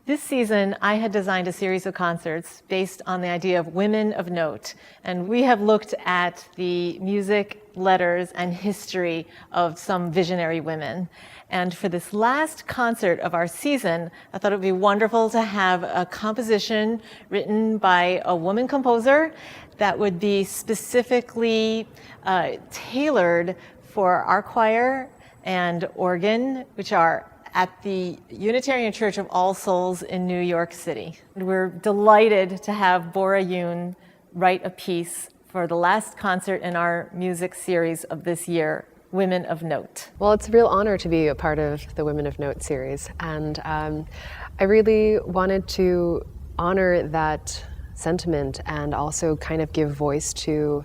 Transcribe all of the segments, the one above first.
This season, I had designed a series of concerts based on the idea of women of note. And we have looked at the music, letters, and history of some visionary women. And for this last concert of our season, I thought it would be wonderful to have a composition written by a woman composer that would be specifically tailored for our choir and organ, which are at the Unitarian Church of All Souls in New York City. We're delighted to have Bora Yoon write a piece for the last concert in our music series of this year, Women of Note. Well, it's a real honor to be a part of the Women of Note series, and I really wanted to honor that sentiment and also kind of give voice to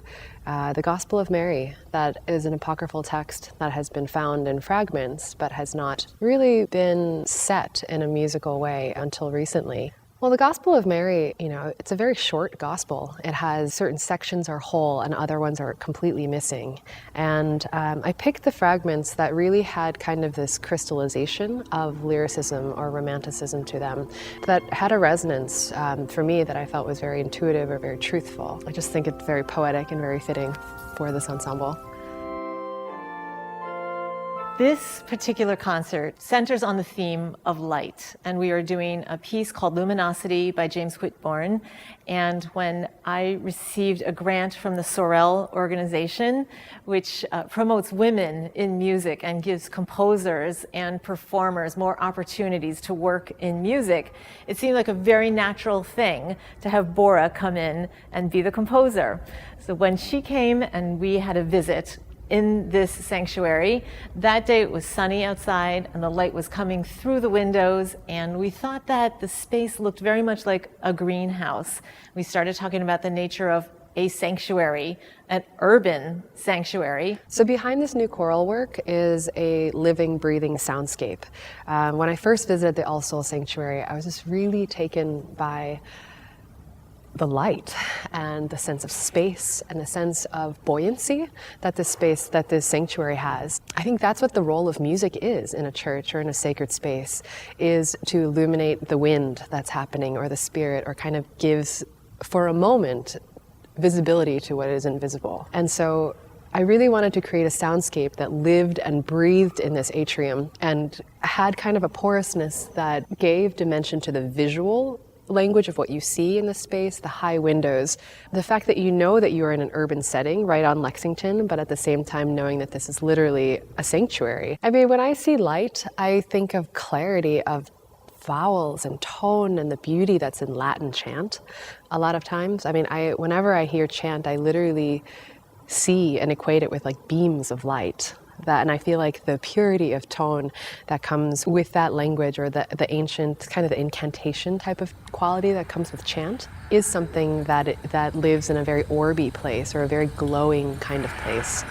the Gospel of Mary. That is an apocryphal text that has been found in fragments but has not really been set in a musical way until recently. Well, the Gospel of Mary, it's a very short gospel. It has certain sections are whole and other ones are completely missing. And I picked the fragments that really had kind of this crystallization of lyricism or romanticism to them that had a resonance for me that I felt was very intuitive or very truthful. I just think it's very poetic and very fitting for this ensemble. This particular concert centers on the theme of light, and we are doing a piece called Luminosity by James Whitbourne. And when I received a grant from the Sorel organization, which promotes women in music and gives composers and performers more opportunities to work in music, it seemed like a very natural thing to have Bora come in and be the composer. So when she came and we had a visit in this sanctuary, that day it was sunny outside and the light was coming through the windows, and we thought that the space looked very much like a greenhouse. We started talking about the nature of a sanctuary, an urban sanctuary. So behind this new choral work is a living, breathing soundscape. When I first visited the All Souls Sanctuary, I was just really taken by the light and the sense of space and the sense of buoyancy that this sanctuary has. I think that's what the role of music is in a church or in a sacred space, is to illuminate the wind that's happening or the spirit, or kind of gives, for a moment, visibility to what is invisible. And so I really wanted to create a soundscape that lived and breathed in this atrium and had kind of a porousness that gave dimension to the visual language of what you see in the space, the high windows, the fact that you know that you are in an urban setting right on Lexington, but at the same time knowing that this is literally a sanctuary. I mean, when I see light, I think of clarity of vowels and tone and the beauty that's in Latin chant a lot of times. I mean, whenever I hear chant, I literally see and equate it with like beams of light. And I feel like the purity of tone that comes with that language, or the ancient kind of the incantation type of quality that comes with chant, is something that lives in a very orby place, or a very glowing kind of place.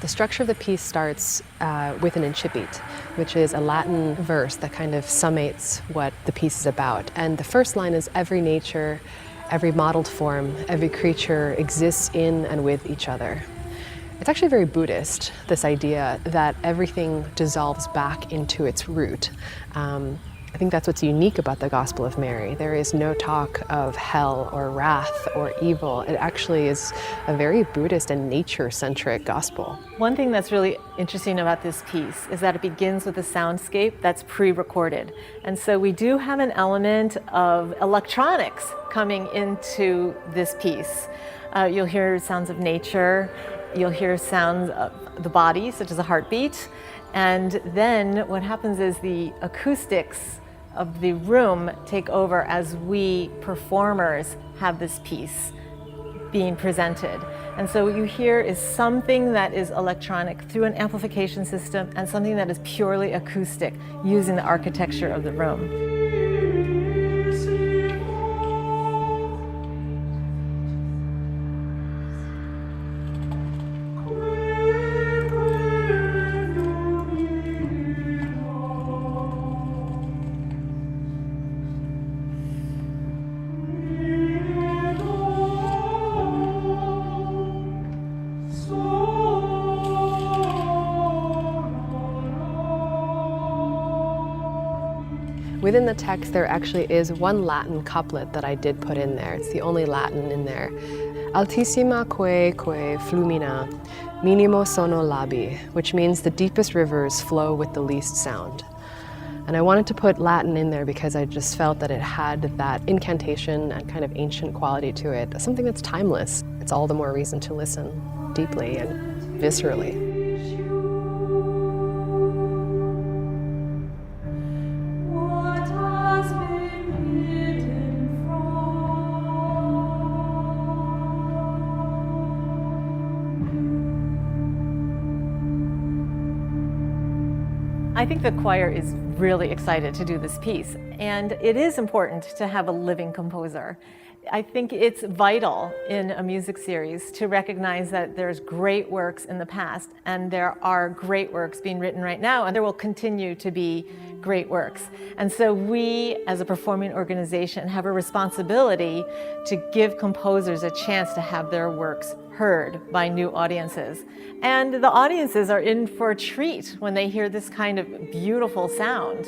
The structure of the piece starts with an incipit, which is a Latin verse that kind of summates what the piece is about. And the first line is, every nature, every modeled form, every creature exists in and with each other. It's actually very Buddhist, this idea that everything dissolves back into its root. I think that's what's unique about the Gospel of Mary. There is no talk of hell or wrath or evil. It actually is a very Buddhist and nature-centric gospel. One thing that's really interesting about this piece is that it begins with a soundscape that's pre-recorded. And so we do have an element of electronics coming into this piece. You'll hear sounds of nature, you'll hear sounds of the body, such as a heartbeat, and then what happens is the acoustics of the room take over as we performers have this piece being presented. And so what you hear is something that is electronic through an amplification system, and something that is purely acoustic using the architecture of the room. Within the text, there actually is one Latin couplet that I did put in there. It's the only Latin in there. Altissima que flumina, minimo sono labi, which means the deepest rivers flow with the least sound. And I wanted to put Latin in there because I just felt that it had that incantation and kind of ancient quality to it, something that's timeless. It's all the more reason to listen deeply and viscerally. I think the choir is really excited to do this piece, and it is important to have a living composer. I think it's vital in a music series to recognize that there's great works in the past, and there are great works being written right now, and there will continue to be great works. And so we, as a performing organization, have a responsibility to give composers a chance to have their works heard by new audiences. And the audiences are in for a treat when they hear this kind of beautiful sound.